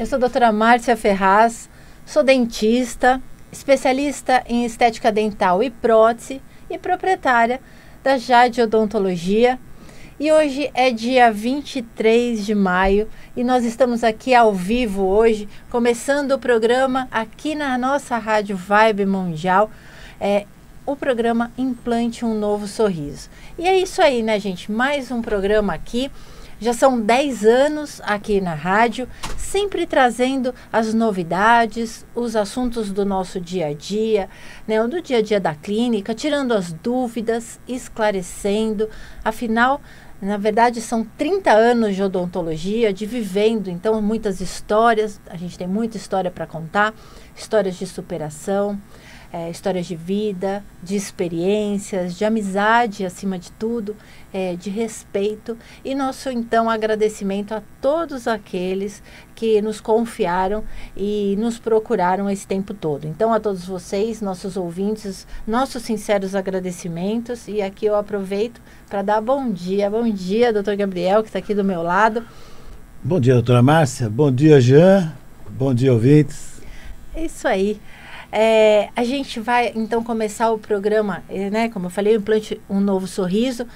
sou a doutora Márcia Ferraz, sou dentista, especialista em estética dental e prótese e proprietária da Jade Odontologia. E hoje é dia 23 de maio e nós estamos aqui ao vivo hoje, começando o programa aqui na nossa Rádio Vibe Mundial, o programa Implante um Novo Sorriso. E é isso aí, né, gente? Mais um programa aqui. Já são 10 anos aqui na rádio, sempre trazendo as novidades, os assuntos do nosso dia a dia, né, do dia a dia da clínica, tirando as dúvidas, esclarecendo. Afinal, na verdade, são 30 anos de odontologia, de vivendo, então muitas histórias, a gente tem muita história para contar, histórias de superação, histórias de vida, de experiências, de amizade acima de tudo, de respeito. E nosso, então, agradecimento a todos aqueles que nos confiaram e nos procuraram esse tempo todo. Então, a todos vocês, nossos ouvintes, nossos sinceros agradecimentos. E aqui eu aproveito para dar bom dia, doutor Gabriel, que está aqui do meu lado. Bom dia, doutora Márcia. Bom dia, Jean. Bom dia, ouvintes. É isso aí. A gente vai então começar o programa, né? Como eu falei, o Implante um Novo Sorriso.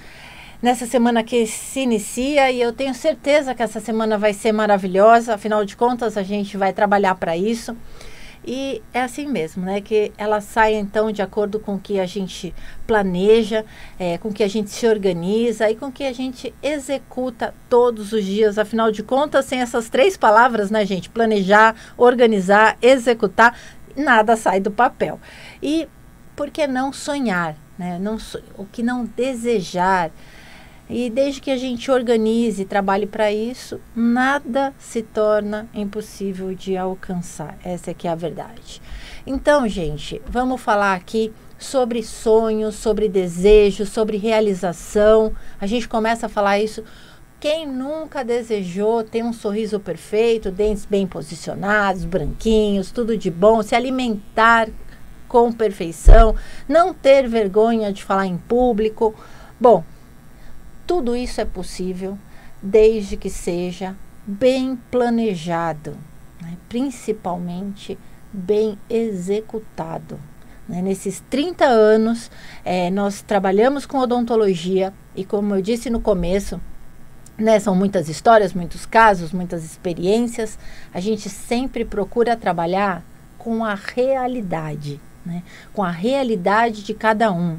Nessa semana que se inicia, e eu tenho certeza que essa semana vai ser maravilhosa. Afinal de contas, a gente vai trabalhar para isso. E é assim mesmo, né? Que ela sai então de acordo com o que a gente planeja, com o que a gente se organiza e com o que a gente executa todos os dias. Afinal de contas, sem essas 3 palavras, né, gente? Planejar, organizar, executar, nada sai do papel. E por que não sonhar, né? O que não desejar? E desde que a gente organize e trabalhe para isso, nada se torna impossível de alcançar. Essa é que é a verdade. Então, gente, vamos falar aqui sobre sonhos, sobre desejos, sobre realização. A gente começa a falar isso. Quem nunca desejou ter um sorriso perfeito, dentes bem posicionados, branquinhos, tudo de bom, se alimentar com perfeição, não ter vergonha de falar em público? Bom, tudo isso é possível desde que seja bem planejado, né? Principalmente bem executado. Né? Nesses 30 anos, nós trabalhamos com odontologia e, como eu disse no começo, né, são muitas histórias, muitos casos, muitas experiências. A gente sempre procura trabalhar com a realidade, né, com a realidade de cada um.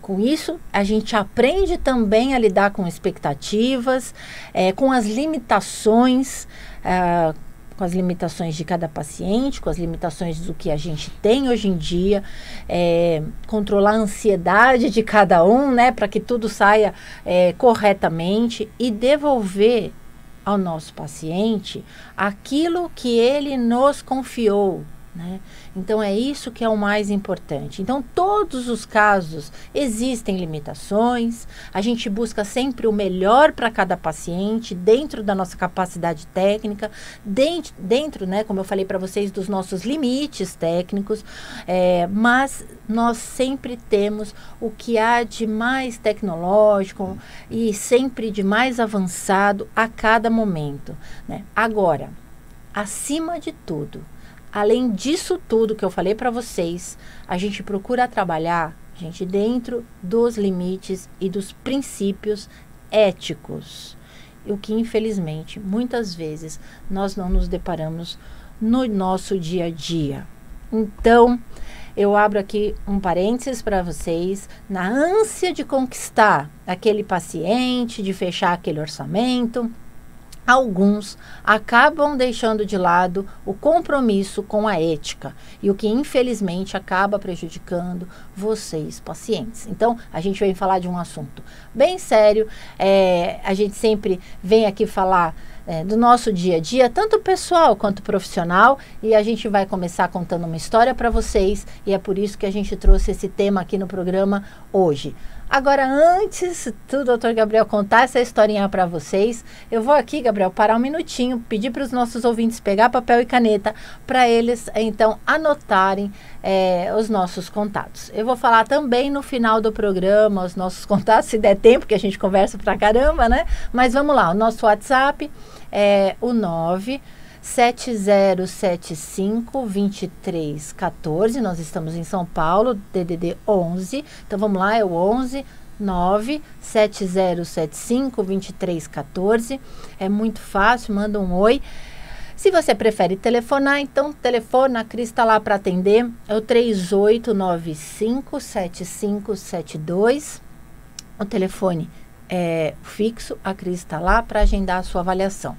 Com isso, a gente aprende também a lidar com expectativas, com as limitações, de cada paciente, com as limitações do que a gente tem hoje em dia, controlar a ansiedade de cada um, né, para que tudo saia corretamente e devolver ao nosso paciente aquilo que ele nos confiou, né? Então é isso que é o mais importante. Então todos os casos existem limitações, a gente busca sempre o melhor para cada paciente, dentro da nossa capacidade técnica, dentro, né, como eu falei para vocês, dos nossos limites técnicos, mas nós sempre temos o que há de mais tecnológico e sempre de mais avançado a cada momento, né? Agora, acima de tudo, além disso tudo que eu falei para vocês, a gente procura trabalhar, gente, dentro dos limites e dos princípios éticos. O que, infelizmente, muitas vezes nós não nos deparamos no nosso dia a dia. Então, eu abro aqui um parênteses para vocês. Na ânsia de conquistar aquele paciente, de fechar aquele orçamento, alguns acabam deixando de lado o compromisso com a ética, e o que infelizmente acaba prejudicando vocês, pacientes. Então, a gente vem falar de um assunto bem sério, a gente sempre vem aqui falar do nosso dia a dia, tanto pessoal quanto profissional, e a gente vai começar contando uma história para vocês, e é por isso que a gente trouxe esse tema aqui no programa hoje. Agora, antes do Dr. Gabriel contar essa historinha para vocês, eu vou aqui, Gabriel, parar um minutinho, pedir para os nossos ouvintes pegar papel e caneta, para eles, então, anotarem os nossos contatos. Eu vou falar também no final do programa os nossos contatos, se der tempo, que a gente conversa pra caramba, né? Mas vamos lá, o nosso WhatsApp é o 9 7075-2314. Nós estamos em São Paulo, DDD 11. Então vamos lá, é o 11 97075-2314. É muito fácil, manda um oi. Se você prefere telefonar, então telefona, a Cris está lá para atender. É o 3895-7572. O telefone é fixo, a Cris está lá para agendar a sua avaliação.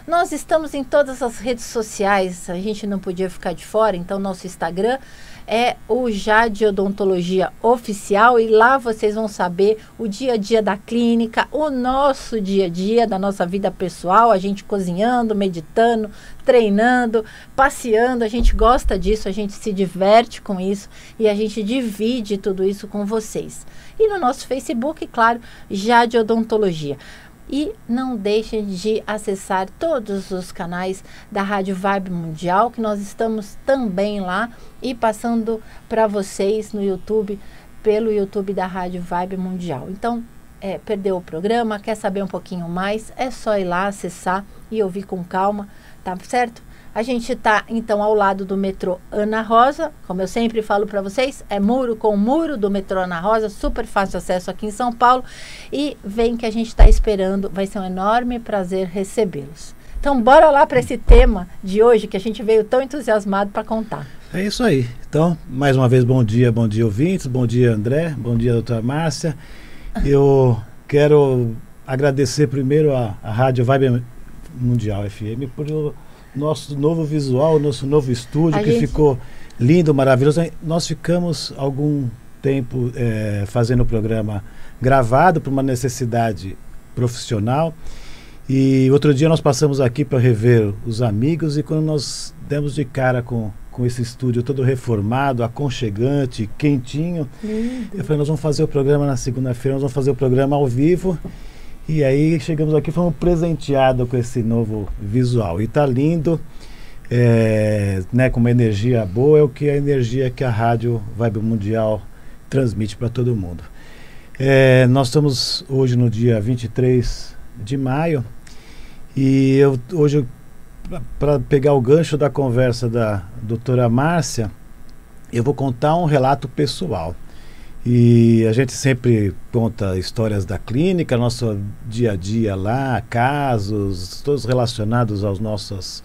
Nós estamos em todas as redes sociais, a gente não podia ficar de fora, então nosso Instagram é o Jade Odontologia Oficial, e lá vocês vão saber o dia a dia da clínica, o nosso dia a dia da nossa vida pessoal, a gente cozinhando, meditando, treinando, passeando. A gente gosta disso, a gente se diverte com isso e a gente divide tudo isso com vocês. E no nosso Facebook, claro, Jade Odontologia. E não deixem de acessar todos os canais da Rádio Vibe Mundial, que nós estamos também lá e passando para vocês no YouTube, pelo YouTube da Rádio Vibe Mundial. Então, perdeu o programa, quer saber um pouquinho mais, é só ir lá, acessar e ouvir com calma, tá certo? A gente está, então, ao lado do metrô Ana Rosa, como eu sempre falo para vocês, é muro com muro do metrô Ana Rosa, super fácil acesso aqui em São Paulo, e vem que a gente está esperando, vai ser um enorme prazer recebê-los. Então, bora lá para esse tema de hoje, que a gente veio tão entusiasmado para contar. É isso aí. Então, mais uma vez, bom dia ouvintes, bom dia André, bom dia doutora Márcia. Eu quero agradecer primeiro a Rádio Vibe Mundial FM por nosso novo visual, nosso novo estúdio, que ficou lindo, maravilhoso. Nós ficamos algum tempo fazendo o programa gravado por uma necessidade profissional, e outro dia nós passamos aqui para rever os amigos, e quando nós demos de cara com esse estúdio todo reformado, aconchegante, quentinho, eu falei, nós vamos fazer o programa na segunda-feira, nós vamos fazer o programa ao vivo. E aí chegamos aqui, fomos presenteados com esse novo visual. E tá lindo, com uma energia boa, é o que a energia que a Rádio Vibe Mundial transmite para todo mundo. Nós estamos hoje no dia 23 de maio, e hoje, para pegar o gancho da conversa da doutora Márcia, eu vou contar um relato pessoal. E a gente sempre conta histórias da clínica, nosso dia a dia lá, casos, todos relacionados aos nossos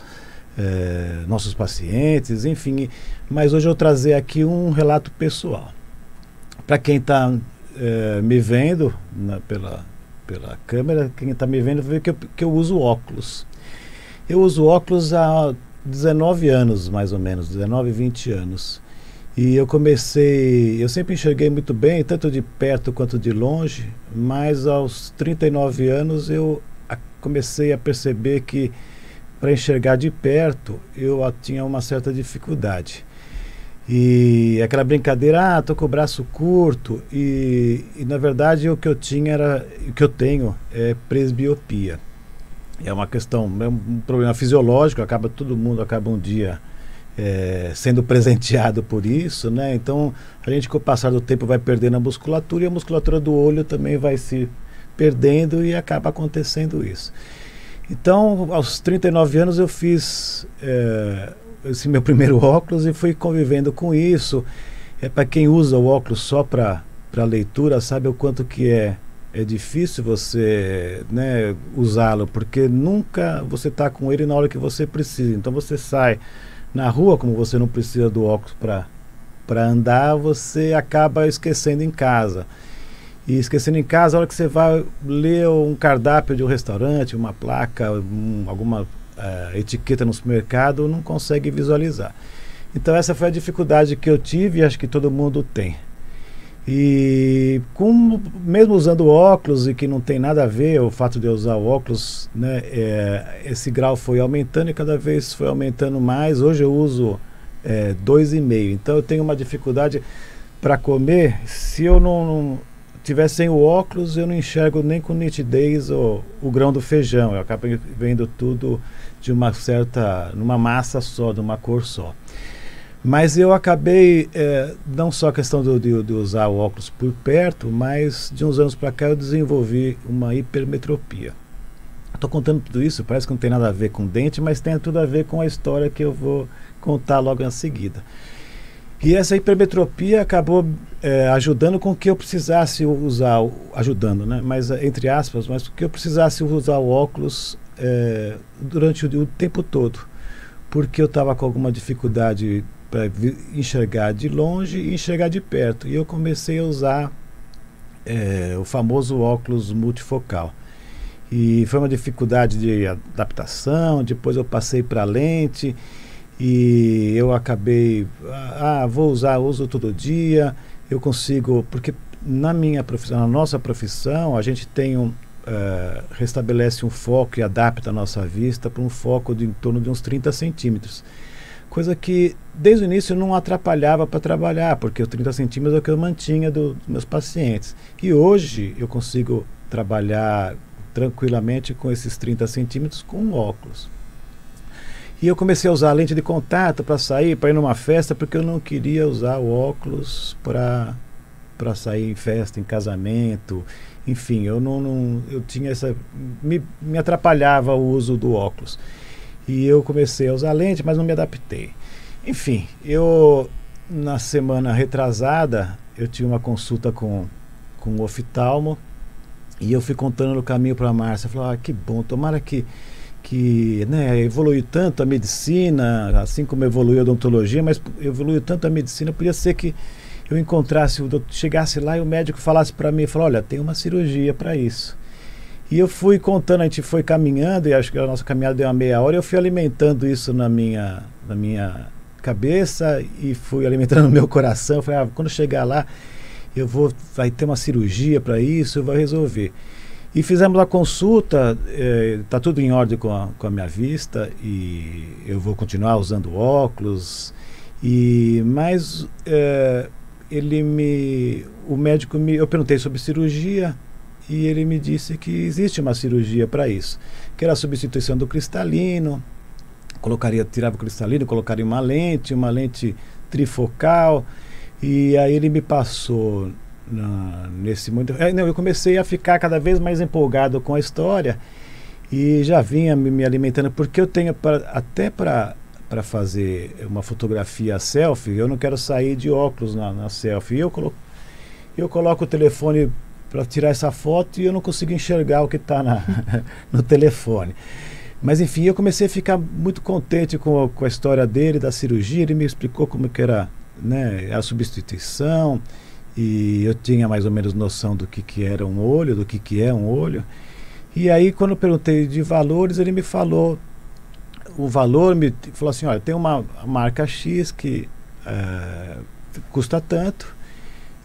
pacientes, enfim. Mas hoje eu vou trazer aqui um relato pessoal. Para quem está me vendo pela câmera, quem está me vendo vê que eu uso óculos. Eu uso óculos há 19 anos, mais ou menos, 19, 20 anos. E eu sempre enxerguei muito bem, tanto de perto quanto de longe, mas aos 39 anos eu comecei a perceber que para enxergar de perto eu tinha uma certa dificuldade. E aquela brincadeira, tô com o braço curto, e na verdade o que eu tenho é presbiopia. É uma questão, é um problema fisiológico, todo mundo acaba um dia sendo presenteado por isso, né? Então a gente, com o passar do tempo, vai perdendo a musculatura, e a musculatura do olho também vai se perdendo, e acaba acontecendo isso. Então, aos 39 anos eu fiz esse meu primeiro óculos e fui convivendo com isso. Para quem usa o óculos só para leitura, sabe o quanto que é difícil você, usá-lo, porque nunca você está com ele na hora que você precisa. Então você sai na rua, como você não precisa do óculos para andar, você acaba esquecendo em casa. E esquecendo em casa, a hora que você vai ler um cardápio de um restaurante, uma placa, alguma etiqueta no supermercado, não consegue visualizar. Então essa foi a dificuldade que eu tive, e acho que todo mundo tem. E mesmo usando óculos, e que não tem nada a ver o fato de eu usar óculos, esse grau foi aumentando, e cada vez foi aumentando mais. Hoje eu uso 2,5, então eu tenho uma dificuldade para comer. Se eu não tiver sem o óculos, eu não enxergo nem com nitidez o grão do feijão. Eu acabo vendo tudo de numa massa só, de uma cor só. Mas eu acabei, não só a questão de usar o óculos por perto, mas de uns anos para cá eu desenvolvi uma hipermetropia. Estou contando tudo isso, parece que não tem nada a ver com dente, mas tem tudo a ver com a história que eu vou contar logo em seguida. E essa hipermetropia acabou ajudando com que eu precisasse usar, ajudando, né? Mas entre aspas, mas que eu precisasse usar o óculos durante o tempo todo, porque eu estava com alguma dificuldade para enxergar de longe e enxergar de perto. E eu comecei a usar o famoso óculos multifocal. E foi uma dificuldade de adaptação, depois eu passei para lente e eu acabei, uso todo dia, eu consigo, porque na minha profissão, na nossa profissão, a gente tem restabelece um foco e adapta a nossa vista para um foco de em torno de uns 30 centímetros. Coisa que desde o início não atrapalhava para trabalhar, porque os 30 centímetros é o que eu mantinha dos meus pacientes. E hoje eu consigo trabalhar tranquilamente com esses 30 centímetros com óculos. E eu comecei a usar a lente de contato para sair, para ir numa festa, porque eu não queria usar o óculos para sair em festa, em casamento, enfim, eu tinha me atrapalhava o uso do óculos. E eu comecei a usar lente, mas não me adaptei. Enfim, na semana retrasada, eu tive uma consulta com um oftalmo, e eu fui contando no caminho para a Márcia, falei, que bom, tomara que né, evoluiu tanto a medicina, assim como evoluiu a odontologia, mas evoluiu tanto a medicina, podia ser que eu chegasse lá e o médico falasse para mim, olha, tem uma cirurgia para isso. E eu fui contando, a gente foi caminhando, e acho que a nossa caminhada deu uma meia hora, e eu fui alimentando isso na minha cabeça, e fui alimentando no meu coração, falei, quando chegar lá, vai ter uma cirurgia para isso, eu vou resolver. E fizemos a consulta, está tudo em ordem com a minha vista, e eu vou continuar usando óculos, mas o médico eu perguntei sobre cirurgia, e ele me disse que existe uma cirurgia para isso, que era a substituição do cristalino, tirava o cristalino, colocaria uma lente trifocal. E aí ele me passou nesse momento. Eu comecei a ficar cada vez mais empolgado com a história e já vinha me alimentando, porque eu tenho até para fazer uma fotografia selfie, eu não quero sair de óculos na selfie. Eu coloco o telefone para tirar essa foto e eu não consigo enxergar o que está no telefone. Mas enfim, eu comecei a ficar muito contente com a história dele, da cirurgia. Ele me explicou como que era, né, a substituição, e eu tinha mais ou menos noção do que era um olho, do que é um olho. E aí, quando eu perguntei de valores, ele me falou o valor, me falou assim, olha, tem uma marca X que custa tanto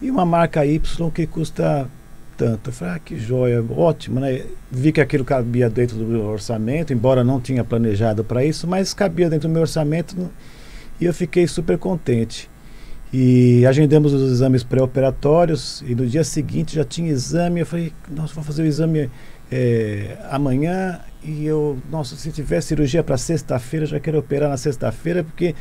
e uma marca Y que custa tanto. Eu falei, que joia, ótimo, né? Vi que aquilo cabia dentro do meu orçamento, embora não tinha planejado para isso, mas cabia dentro do meu orçamento, e eu fiquei super contente. E agendamos os exames pré-operatórios, e no dia seguinte já tinha exame. Eu falei, nossa, vou fazer o exame amanhã, e se tiver cirurgia para sexta-feira, já quero operar na sexta-feira, porque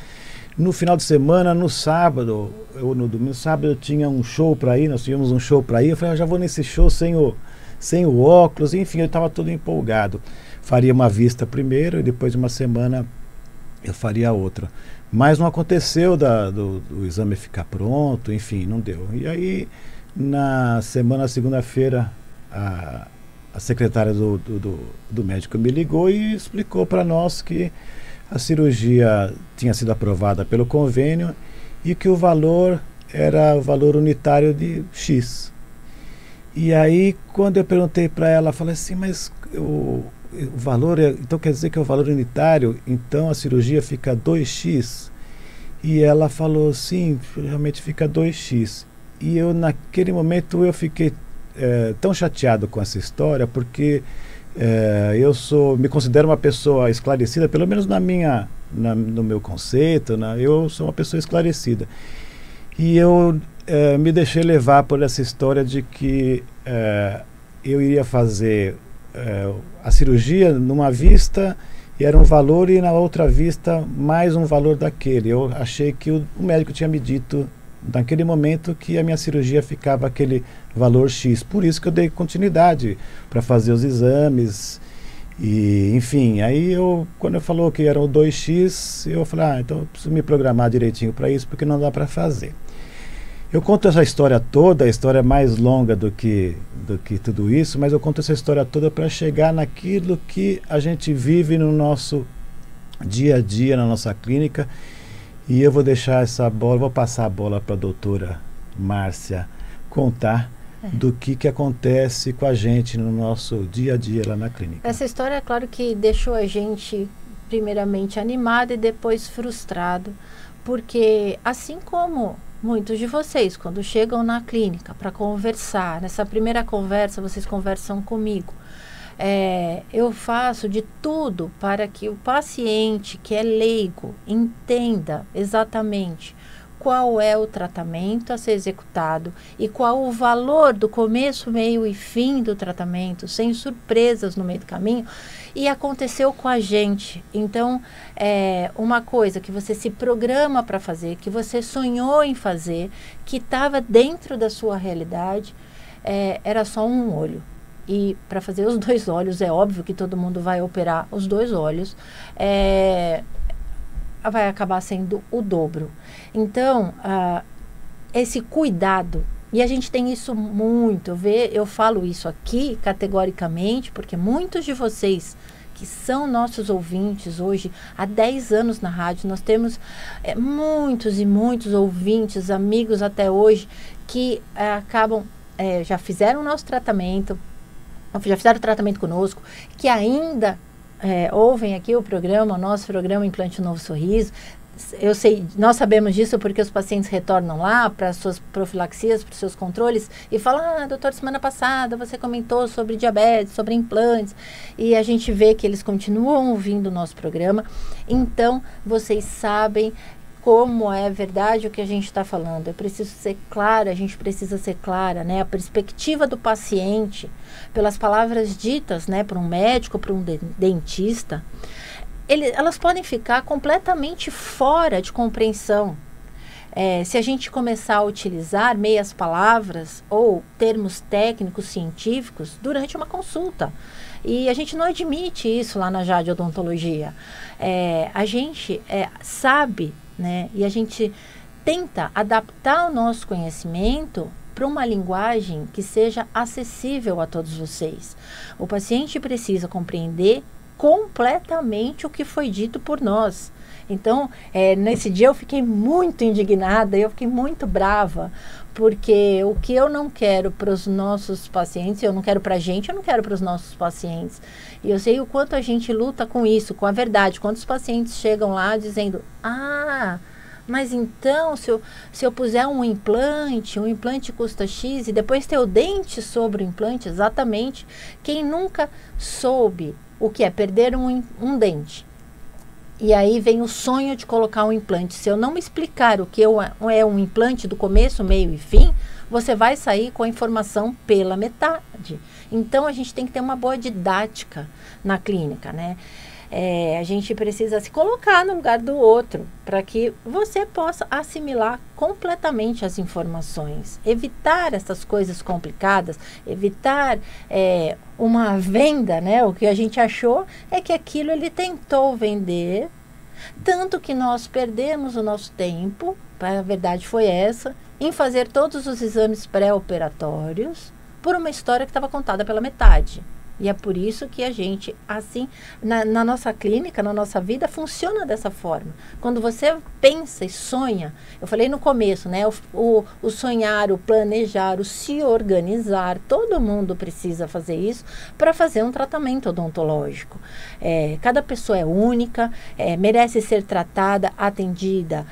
no final de semana, no sábado, no domingo, sábado eu tinha um show para ir, nós tínhamos um show para ir. Eu falei, já vou nesse show sem o óculos, enfim, eu estava todo empolgado. Faria uma vista primeiro, e depois de uma semana eu faria outra. Mas não aconteceu do exame ficar pronto, enfim, não deu. E aí, na segunda-feira, a secretária do médico me ligou e explicou para nós que a cirurgia tinha sido aprovada pelo convênio e que o valor era o valor unitário de X. E aí, quando eu perguntei para ela, falei assim, mas o valor, então quer dizer que é o valor unitário, então a cirurgia fica 2x? E ela falou, sim, realmente fica 2x. E naquele momento eu fiquei tão chateado com essa história, porque me considero uma pessoa esclarecida, pelo menos no meu conceito, eu sou uma pessoa esclarecida. E eu me deixei levar por essa história de que eu iria fazer a cirurgia numa vista e era um valor, e na outra vista mais um valor daquele. Eu achei que o médico tinha me dito naquele momento que a minha cirurgia ficava aquele valor X. Por isso que eu dei continuidade para fazer os exames E, enfim, aí quando eu falou que era o 2x, eu falei, então eu preciso me programar direitinho para isso, porque não dá para fazer. Eu conto essa história toda, a história é mais longa do que tudo isso, mas eu conto essa história toda para chegar naquilo que a gente vive no nosso dia a dia, na nossa clínica. E eu vou deixar vou passar a bola para a doutora Márcia contar do que acontece com a gente no nosso dia a dia lá na clínica. Essa história, é claro que deixou a gente primeiramente animado e depois frustrado, porque assim como muitos de vocês, quando chegam na clínica para conversar, nessa primeira conversa vocês conversam comigo, eu faço de tudo para que o paciente que é leigo entenda exatamente qual é o tratamento a ser executado e qual o valor do começo, meio e fim do tratamento, sem surpresas no meio do caminho. E aconteceu com a gente. Então, uma coisa que você se programa para fazer, que você sonhou em fazer, que estava dentro da sua realidade, era só um olho. E para fazer os 2 olhos, é óbvio que todo mundo vai operar os 2 olhos, vai acabar sendo o dobro. Então, esse cuidado, e a gente tem isso muito, eu falo isso aqui categoricamente, porque muitos de vocês que são nossos ouvintes hoje, há 10 anos na rádio, nós temos muitos e muitos ouvintes, amigos até hoje, que acabam, já fizeram o nosso tratamento, já fizeram o tratamento conosco, que ainda ouvem aqui o nosso programa Implante Novo Sorriso. Eu sei, nós sabemos disso porque os pacientes retornam lá para suas profilaxias, para os seus controles e falam, doutor, semana passada você comentou sobre diabetes, sobre implantes, e a gente vê que eles continuam ouvindo o nosso programa. Então, vocês sabem como é verdade o que a gente está falando. Eu preciso ser clara, a gente precisa ser clara, né? A perspectiva do paciente, pelas palavras ditas, né, por um médico, por um dentista, elas podem ficar completamente fora de compreensão. Se a gente começar a utilizar meias palavras ou termos técnicos científicos durante uma consulta. E a gente não admite isso lá na Jade Odontologia. A gente sabe, né, e a gente tenta adaptar o nosso conhecimento para uma linguagem que seja acessível a todos vocês. O paciente precisa compreender completamente o que foi dito por nós. Então, nesse dia eu fiquei muito indignada, eu fiquei muito brava, porque o que eu não quero para os nossos pacientes, eu não quero para a gente, eu não quero para os nossos pacientes. E eu sei o quanto a gente luta com isso, com a verdade. Quantos pacientes chegam lá dizendo, mas então, se eu puser um implante custa X, e depois ter o dente sobre o implante, exatamente. Quem nunca soube o que é perder um dente? E aí vem o sonho de colocar um implante. Se eu não me explicar o que é um implante do começo, meio e fim, você vai sair com a informação pela metade. Então, a gente tem que ter uma boa didática na clínica, né? A gente precisa se colocar no lugar do outro para que você possa assimilar completamente as informações, evitar essas coisas complicadas, evitar uma venda, né? O que a gente achou é que aquilo ele tentou vender, tanto que nós perdemos o nosso tempo, a verdade foi essa, em fazer todos os exames pré-operatórios por uma história que estava contada pela metade. E é por isso que a gente, assim, na nossa clínica, na nossa vida, funciona dessa forma. Quando você pensa e sonha, eu falei no começo, né? O sonhar, o planejar, o se organizar, todo mundo precisa fazer isso para fazer um tratamento odontológico. Cada pessoa é única, merece ser tratada, atendida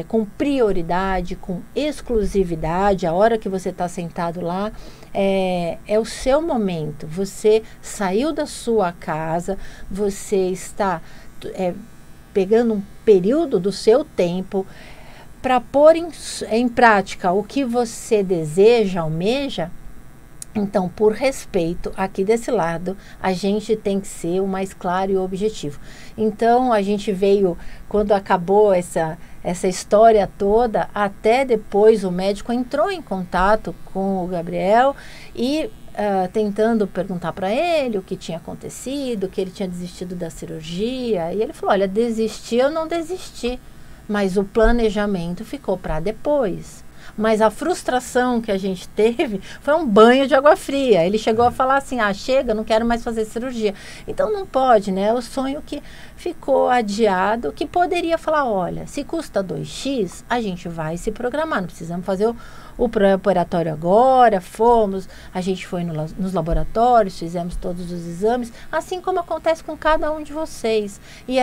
com prioridade, com exclusividade. A hora que você está sentado lá, é o seu momento. Você saiu da sua casa, você está pegando um período do seu tempo para pôr em prática o que você deseja, almeja. Então, por respeito, aqui desse lado, a gente tem que ser o mais claro e objetivo. Então, a gente veio, quando acabou essa história toda, até depois o médico entrou em contato com o Gabriel e tentando perguntar para ele o que tinha acontecido, que ele tinha desistido da cirurgia. E ele falou, olha, desistir eu não desisti, mas o planejamento ficou para depois. Mas a frustração que a gente teve foi um banho de água fria. Ele chegou a falar assim, chega, não quero mais fazer cirurgia. Então não pode, né? É o sonho que ficou adiado, que poderia falar, olha, se custa 2x, a gente vai se programar, não precisamos fazer o pré-operatório agora, a gente foi nos laboratórios, fizemos todos os exames, assim como acontece com cada um de vocês. E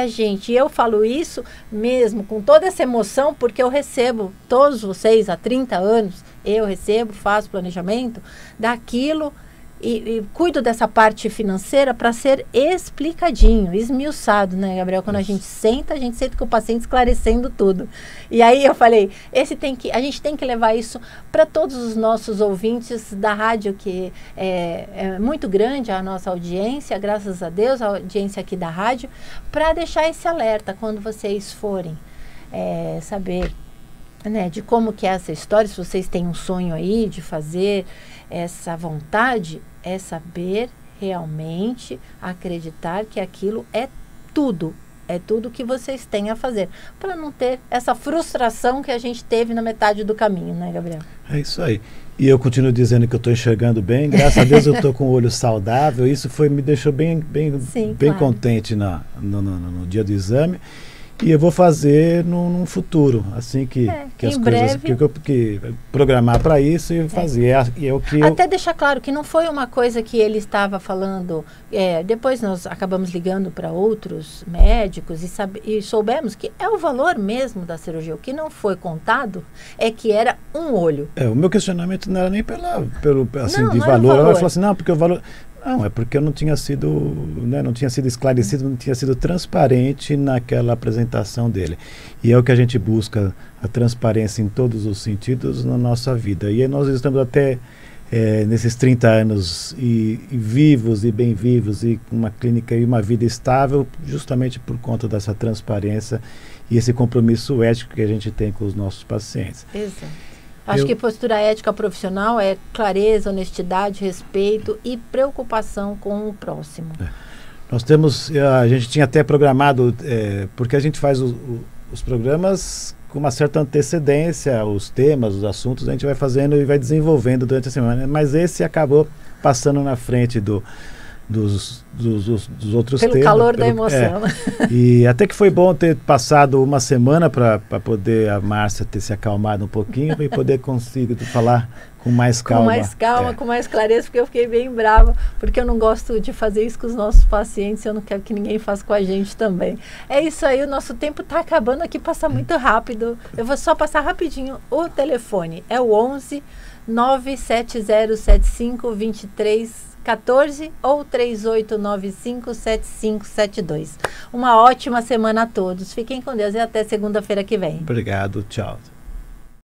eu falo isso mesmo com toda essa emoção, porque eu recebo todos vocês há 30 anos, faço planejamento daquilo e cuido dessa parte financeira para ser explicadinho, esmiuçado, né, Gabriel? Quando a gente senta com o paciente esclarecendo tudo. E aí eu falei, a gente tem que levar isso para todos os nossos ouvintes da rádio, que é muito grande a nossa audiência, graças a Deus, a audiência aqui da rádio, para deixar esse alerta quando vocês forem saber, né, de como que é essa história. Se vocês têm um sonho aí de fazer essa vontade, é saber realmente acreditar que aquilo é tudo que vocês têm a fazer, para não ter essa frustração que a gente teve na metade do caminho, né, Gabriel? É isso aí. E eu continuo dizendo que eu estou enxergando bem, graças a Deus eu estou com o olho saudável, isso me deixou bem claro, contente no dia do exame. E eu vou fazer num futuro, assim que as coisas, que programar para isso e fazer. Até deixar claro que não foi uma coisa que ele estava falando, depois nós acabamos ligando para outros médicos e soubemos que é o valor mesmo da cirurgia. O que não foi contado é que era um olho. O meu questionamento não era nem pelo valor. Ela falou assim, não, porque o valor... Não, é porque eu não tinha sido, né, não tinha sido esclarecido, não tinha sido transparente naquela apresentação dele. E é o que a gente busca, a transparência em todos os sentidos na nossa vida. E nós estamos até nesses 30 anos e vivos e bem vivos, e com uma clínica e uma vida estável, justamente por conta dessa transparência e esse compromisso ético que a gente tem com os nossos pacientes. Exato. Acho que postura ética profissional é clareza, honestidade, respeito e preocupação com o próximo. A gente tinha até programado, porque a gente faz os programas com uma certa antecedência, os temas, os assuntos, a gente vai fazendo e vai desenvolvendo durante a semana, mas esse acabou passando na frente dos outros temas. Pelo calor da emoção. E até que foi bom ter passado uma semana para poder a Márcia ter se acalmado um pouquinho e poder conseguir falar com mais calma. Com mais calma, com mais clareza, porque eu fiquei bem brava, porque eu não gosto de fazer isso com os nossos pacientes, eu não quero que ninguém faça com a gente também. É isso aí, o nosso tempo está acabando aqui, passa muito rápido. Eu vou só passar rapidinho o telefone. É o 11 97075 2314 ou 3895-7572. Uma ótima semana a todos. Fiquem com Deus e até segunda-feira que vem. Obrigado, tchau.